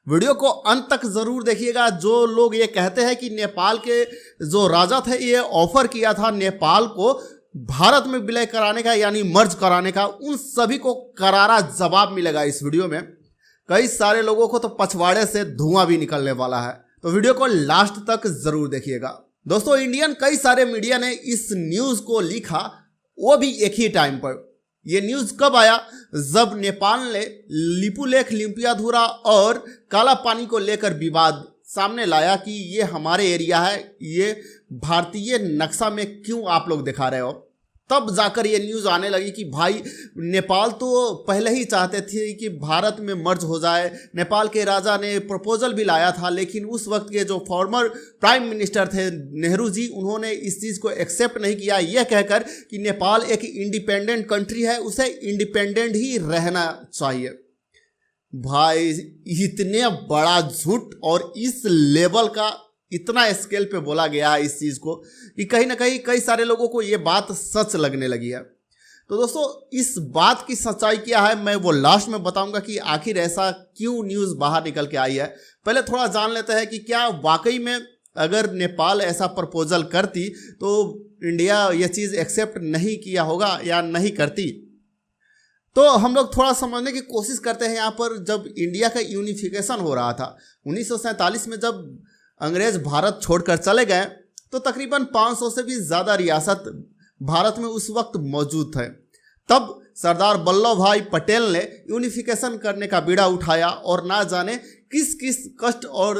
Video को अंत तक जरूर देखिएगा। जो लोग ये कहते हैं कि नेपाल के जो राजा थे ये ऑफर किया था नेपाल को भारत में विलय कराने का यानी मर्ज कराने का, उन सभी को करारा जवाब मिलेगा इस वीडियो में। कई सारे लोगों को तो पछवाड़े से धुआं भी निकलने वाला है, तो वीडियो को लास्ट तक जरूर देखिएगा। दोस्तों, इंडियन कई सारे मीडिया ने इस न्यूज को लिखा, वो भी एक ही टाइम पर। ये न्यूज कब आया? जब नेपाल ने लिपुलेख, लिम्पियाधुरा और काला पानी को लेकर विवाद सामने लाया कि ये हमारे एरिया है, ये भारतीय नक्शा में क्यों आप लोग दिखा रहे हो। तब जाकर ये न्यूज़ आने लगी कि भाई नेपाल तो पहले ही चाहते थे कि भारत में मर्ज हो जाए। नेपाल के राजा ने प्रपोजल भी लाया था, लेकिन उस वक्त के जो फॉर्मर प्राइम मिनिस्टर थे नेहरू जी, उन्होंने इस चीज़ को एक्सेप्ट नहीं किया, यह कहकर कि नेपाल एक इंडिपेंडेंट कंट्री है, उसे इंडिपेंडेंट ही रहना चाहिए। भाई इतने बड़ा झूठ और इस लेवल का इतना स्केल पे बोला गया है इस चीज़ को कि कहीं ना कहीं कई सारे लोगों को ये बात सच लगने लगी है। तो दोस्तों, इस बात की सच्चाई क्या है मैं वो लास्ट में बताऊंगा कि आखिर ऐसा क्यों न्यूज़ बाहर निकल के आई है। पहले थोड़ा जान लेते हैं कि क्या वाकई में अगर नेपाल ऐसा प्रपोजल करती तो इंडिया ये चीज़ एक्सेप्ट नहीं किया होगा या नहीं करती। तो हम लोग थोड़ा समझने की कोशिश करते हैं यहाँ पर। जब इंडिया का यूनिफिकेशन हो रहा था 1947 में, जब अंग्रेज भारत छोड़कर चले गए, तो तकरीबन 500 से भी ज़्यादा रियासत भारत में उस वक्त मौजूद थे। तब सरदार वल्लभ भाई पटेल ने यूनिफिकेशन करने का बीड़ा उठाया और ना जाने किस किस कष्ट और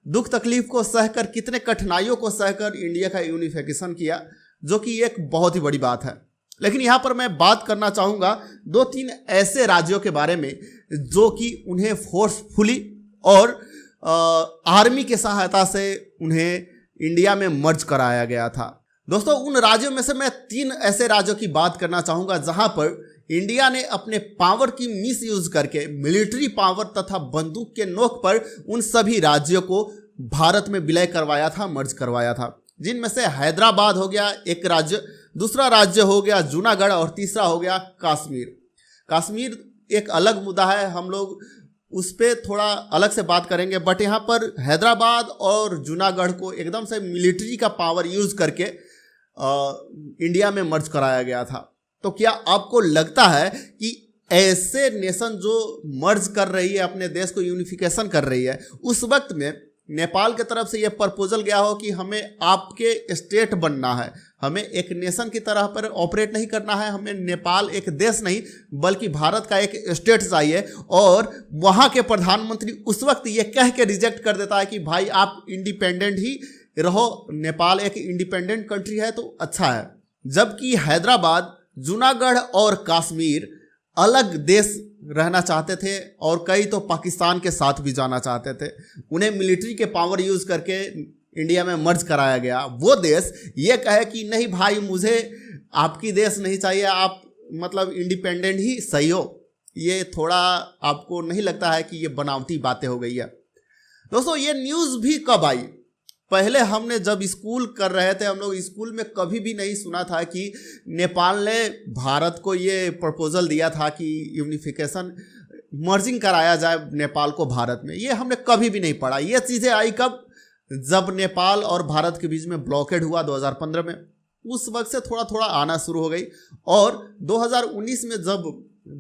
दुख तकलीफ को सहकर, कितने कठिनाइयों को सहकर इंडिया का यूनिफिकेशन किया, जो कि एक बहुत ही बड़ी बात है। लेकिन यहाँ पर मैं बात करना चाहूँगा 2-3 ऐसे राज्यों के बारे में जो कि उन्हें फोर्सफुली और आर्मी के सहायता से उन्हें इंडिया में मर्ज कराया गया था। दोस्तों, उन राज्यों में से मैं 3 ऐसे राज्यों की बात करना चाहूँगा जहाँ पर इंडिया ने अपने पावर की मिस यूज करके, मिलिट्री पावर तथा बंदूक के नोक पर उन सभी राज्यों को भारत में विलय करवाया था, मर्ज करवाया था। जिनमें से हैदराबाद हो गया एक राज्य, दूसरा राज्य हो गया जूनागढ़ और तीसरा हो गया कश्मीर। कश्मीर एक अलग मुद्दा है, हम लोग उस पर थोड़ा अलग से बात करेंगे। बट यहाँ पर हैदराबाद और जूनागढ़ को एकदम से मिलिट्री का पावर यूज करके इंडिया में मर्ज कराया गया था। तो क्या आपको लगता है कि ऐसे नेशन जो मर्ज कर रही है, अपने देश को यूनिफिकेशन कर रही है, उस वक्त में नेपाल की तरफ से यह प्रपोजल गया हो कि हमें आपके स्टेट बनना है, हमें एक नेशन की तरह पर ऑपरेट नहीं करना है, हमें नेपाल एक देश नहीं बल्कि भारत का एक स्टेट चाहिए, और वहाँ के प्रधानमंत्री उस वक्त ये कह के रिजेक्ट कर देता है कि भाई आप इंडिपेंडेंट ही रहो, नेपाल एक इंडिपेंडेंट कंट्री है तो अच्छा है। जबकि हैदराबाद, जूनागढ़ और कश्मीर अलग देश रहना चाहते थे और कई तो पाकिस्तान के साथ भी जाना चाहते थे। उन्हें मिलिट्री के पावर यूज़ करके इंडिया में मर्ज कराया गया। वो देश ये कहे कि नहीं भाई, मुझे आपकी देश नहीं चाहिए, आप मतलब इंडिपेंडेंट ही सही हो। ये थोड़ा आपको नहीं लगता है कि ये बनावटी बातें हो गई है? दोस्तों, ये न्यूज़ भी कब आई? पहले हमने जब स्कूल कर रहे थे, हम लोग स्कूल में कभी भी नहीं सुना था कि नेपाल ने भारत को ये प्रपोजल दिया था कि यूनिफिकेशन, मर्जिंग कराया जाए नेपाल को भारत में। ये हमने कभी भी नहीं पढ़ा। ये चीज़ें आई कब? जब नेपाल और भारत के बीच में ब्लॉकेड हुआ 2015 में, उस वक्त से थोड़ा थोड़ा आना शुरू हो गई। और 2019 में जब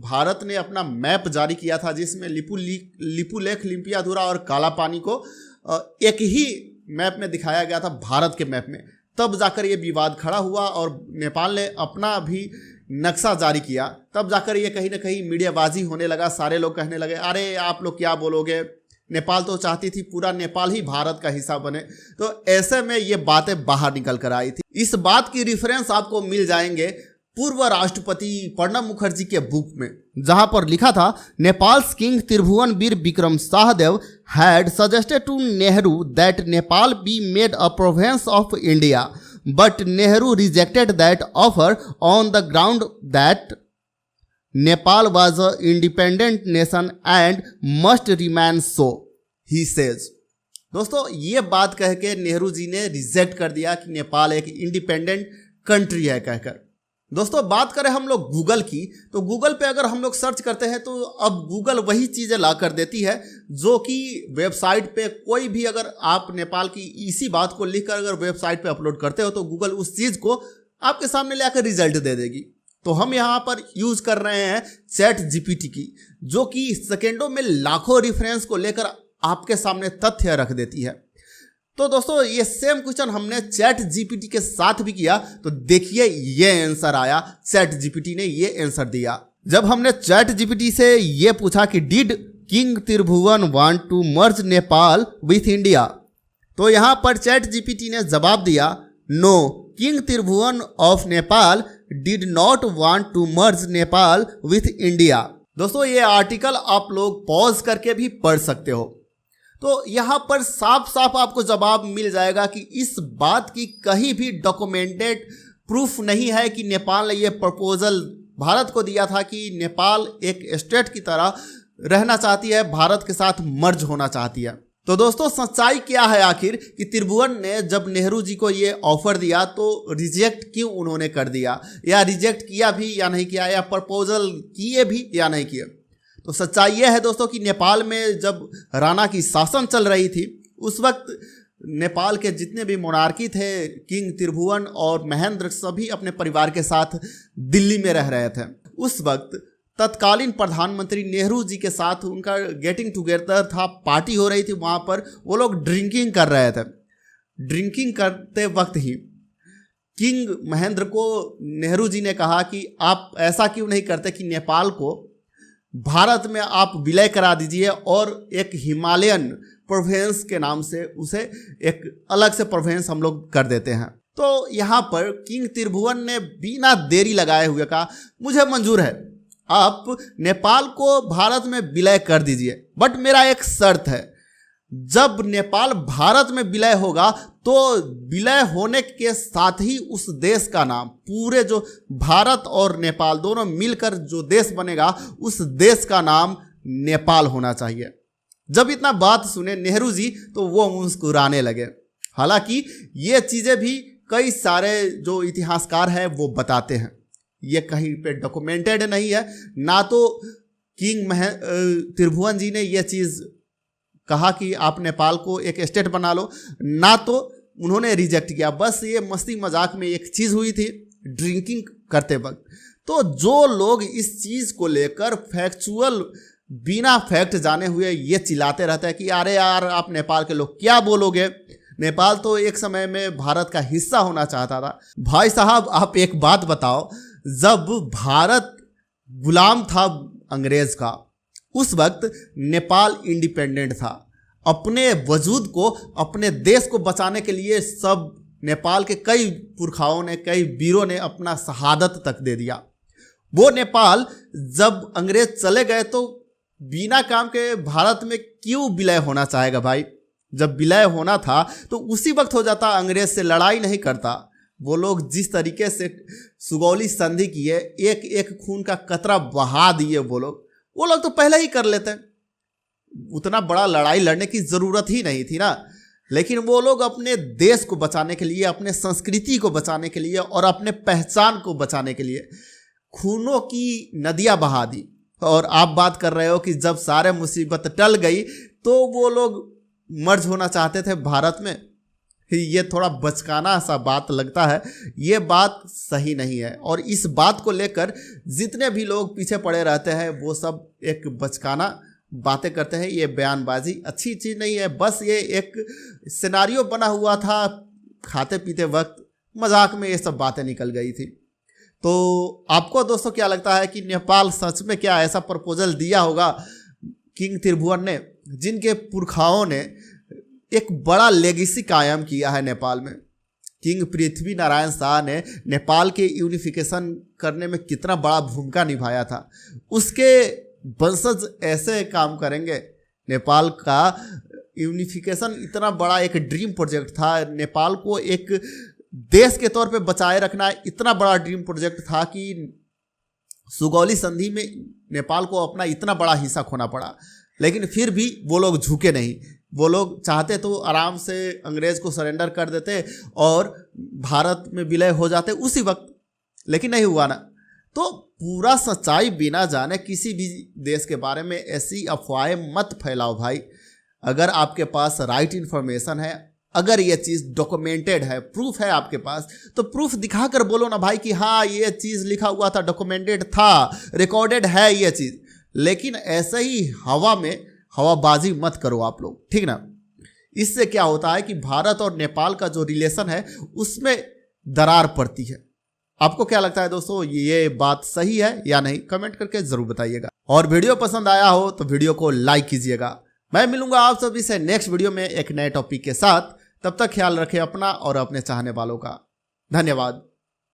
भारत ने अपना मैप जारी किया था जिसमें लिपुलेख, लिम्पियाधुरा और काला पानी को एक ही मैप में दिखाया गया था, भारत के मैप में, तब जाकर ये विवाद खड़ा हुआ और नेपाल ने अपना भी नक्शा जारी किया। तब जाकर ये कहीं ना कहीं मीडियाबाजी होने लगा। सारे लोग कहने लगे अरे आप लोग क्या बोलोगे, नेपाल तो चाहती थी पूरा नेपाल ही भारत का हिस्सा बने। तो ऐसे में ये बातें बाहर निकल कर आई थी। इस बात की रिफरेंस आपको मिल जाएंगे पूर्व राष्ट्रपति प्रणब मुखर्जी के बुक में, जहां पर लिखा था Nepal's king Tribhuvanbir Bikram Shahdev had suggested to Nehru that Nepal be made a province of India, but Nehru rejected that offer on the ground that Nepal was an independent nation and must remain so, he says. दोस्तों, ये बात कह के नेहरू जी ने reject कर दिया कि नेपाल एक इंडिपेंडेंट कंट्री है कहकर। दोस्तों बात करें हम लोग गूगल की, तो गूगल पे अगर हम लोग सर्च करते हैं तो अब गूगल वही चीज़ें ला कर देती है जो कि वेबसाइट पे कोई भी, अगर आप नेपाल की इसी बात को लिखकर अगर वेबसाइट पे अपलोड करते हो तो गूगल उस चीज़ को आपके सामने ले आकर रिजल्ट दे देगी। तो हम यहाँ पर यूज़ कर रहे हैं चैट जीपीटी की, जो कि सेकेंडों में लाखों रेफरेंस को लेकर आपके सामने तथ्य रख देती है। तो दोस्तों ये सेम क्वेश्चन हमने चैट जीपीटी के साथ भी किया, तो देखिए ये आंसर आया, चैट जीपीटी ने ये आंसर दिया। जब हमने चैट जीपीटी से ये पूछा कि did king Tribhuvan want to merge Nepal with India, तो यहाँ पर चैट जीपीटी ने जवाब दिया, no, king Tribhuvan of Nepal did not want to merge Nepal with India. दोस्तों ये आर्टिकल आप लोग पॉज करके भी पढ़ सकते हो, तो यहाँ पर साफ साफ आपको जवाब मिल जाएगा कि इस बात की कहीं भी डॉक्यूमेंटेड प्रूफ नहीं है कि नेपाल ने ये प्रपोजल भारत को दिया था कि नेपाल एक स्टेट की तरह रहना चाहती है, भारत के साथ मर्ज होना चाहती है। तो दोस्तों सच्चाई क्या है आखिर कि त्रिभुवन ने जब नेहरू जी को ये ऑफर दिया तो रिजेक्ट क्यों उन्होंने कर दिया, या रिजेक्ट किया भी या नहीं किया, या प्रपोजल किए भी या नहीं किए। तो सच्चाई यह है दोस्तों कि नेपाल में जब राणा की शासन चल रही थी उस वक्त नेपाल के जितने भी मोनार्की थे, किंग त्रिभुवन और महेंद्र, सभी अपने परिवार के साथ दिल्ली में रह रहे थे। उस वक्त तत्कालीन प्रधानमंत्री नेहरू जी के साथ उनका गेटिंग टुगेदर था, पार्टी हो रही थी वहाँ पर, वो लोग ड्रिंकिंग कर रहे थे। ड्रिंकिंग करते वक्त ही किंग महेंद्र को नेहरू जी ने कहा कि आप ऐसा क्यों नहीं करते कि नेपाल को भारत में आप विलय करा दीजिए और एक हिमालयन प्रोविंस के नाम से उसे एक अलग से प्रोविंस हम लोग कर देते हैं। तो यहाँ पर किंग त्रिभुवन ने बिना देरी लगाए हुए कहा, मुझे मंजूर है, आप नेपाल को भारत में विलय कर दीजिए, बट मेरा एक शर्त है, जब नेपाल भारत में विलय होगा तो विलय होने के साथ ही उस देश का नाम, पूरे जो भारत और नेपाल दोनों मिलकर जो देश बनेगा उस देश का नाम नेपाल होना चाहिए। जब इतना बात सुने नेहरू जी तो वो मुस्कुराने लगे। हालांकि ये चीज़ें भी कई सारे जो इतिहासकार हैं वो बताते हैं, ये कहीं पे डॉक्यूमेंटेड नहीं है। ना तो किंग त्रिभुवन जी ने यह चीज़ कहा कि आप नेपाल को एक स्टेट बना लो, ना तो उन्होंने रिजेक्ट किया, बस ये मस्ती मजाक में एक चीज़ हुई थी ड्रिंकिंग करते वक्त। तो जो लोग इस चीज़ को लेकर फैक्चुअल बिना फैक्ट जाने हुए ये चिल्लाते रहते हैं कि अरे यार आप नेपाल के लोग क्या बोलोगे, नेपाल तो एक समय में भारत का हिस्सा होना चाहता था। भाई साहब आप एक बात बताओ, जब भारत गुलाम था अंग्रेज का, उस वक्त नेपाल इंडिपेंडेंट था। अपने वजूद को, अपने देश को बचाने के लिए सब नेपाल के कई पुरखाओं ने, कई वीरों ने अपना शहादत तक दे दिया। वो नेपाल जब अंग्रेज चले गए तो बिना काम के भारत में क्यों विलय होना चाहेगा भाई? जब विलय होना था तो उसी वक्त हो जाता, अंग्रेज से लड़ाई नहीं करता। वो लोग जिस तरीके से सुगौली संधि किए, एक एक खून का कतरा बहा दिए, वो लोग तो पहले ही कर लेते, उतना बड़ा लड़ाई लड़ने की ज़रूरत ही नहीं थी ना। लेकिन वो लोग अपने देश को बचाने के लिए, अपने संस्कृति को बचाने के लिए और अपने पहचान को बचाने के लिए खूनों की नदियाँ बहा दी। और आप बात कर रहे हो कि जब सारे मुसीबत टल गई तो वो लोग मर्ज होना चाहते थे भारत में। ये थोड़ा बचकाना सा बात लगता है, ये बात सही नहीं है। और इस बात को लेकर जितने भी लोग पीछे पड़े रहते हैं वो सब एक बचकाना बातें करते हैं। ये बयानबाजी अच्छी चीज़ नहीं है, बस ये एक सिनारियो बना हुआ था, खाते पीते वक्त मजाक में ये सब बातें निकल गई थी। तो आपको दोस्तों क्या लगता है कि नेपाल सच में क्या ऐसा प्रपोजल दिया होगा किंग त्रिभुवन ने, जिनके पुरखाओं ने एक बड़ा लेगेसी कायम किया है नेपाल में? किंग पृथ्वी नारायण शाह ने नेपाल के यूनिफिकेशन करने में कितना बड़ा भूमिका निभाया था, उसके वंशज ऐसे काम करेंगे। नेपाल का यूनिफिकेशन इतना बड़ा एक ड्रीम प्रोजेक्ट था, नेपाल को एक देश के तौर पे बचाए रखना इतना बड़ा ड्रीम प्रोजेक्ट था कि सुगौली संधि में नेपाल को अपना इतना बड़ा हिस्सा खोना पड़ा। लेकिन फिर भी वो लोग झुके नहीं, वो लोग चाहते तो आराम से अंग्रेज को सरेंडर कर देते और भारत में विलय हो जाते उसी वक्त। लेकिन नहीं हुआ ना। तो पूरा सच्चाई बिना जाने किसी भी देश के बारे में ऐसी अफवाहें मत फैलाओ भाई। अगर आपके पास राइट इन्फॉर्मेशन है, अगर ये चीज़ डॉक्यूमेंटेड है, प्रूफ है आपके पास, तो प्रूफ दिखाकर बोलो ना भाई कि हाँ ये चीज़ लिखा हुआ था, डॉक्यूमेंटेड था, रिकॉर्डेड है ये चीज़। लेकिन ऐसे ही हवा में हवाबाजी मत करो आप लोग, ठीक ना। इससे क्या होता है कि भारत और नेपाल का जो रिलेशन है उसमें दरार पड़ती है। आपको क्या लगता है दोस्तों, ये बात सही है या नहीं? कमेंट करके जरूर बताइएगा। और वीडियो पसंद आया हो तो वीडियो को लाइक कीजिएगा। मैं मिलूंगा आप सभी से नेक्स्ट वीडियो में एक नए टॉपिक के साथ। तब तक ख्याल रखें अपना और अपने चाहने वालों का। धन्यवाद।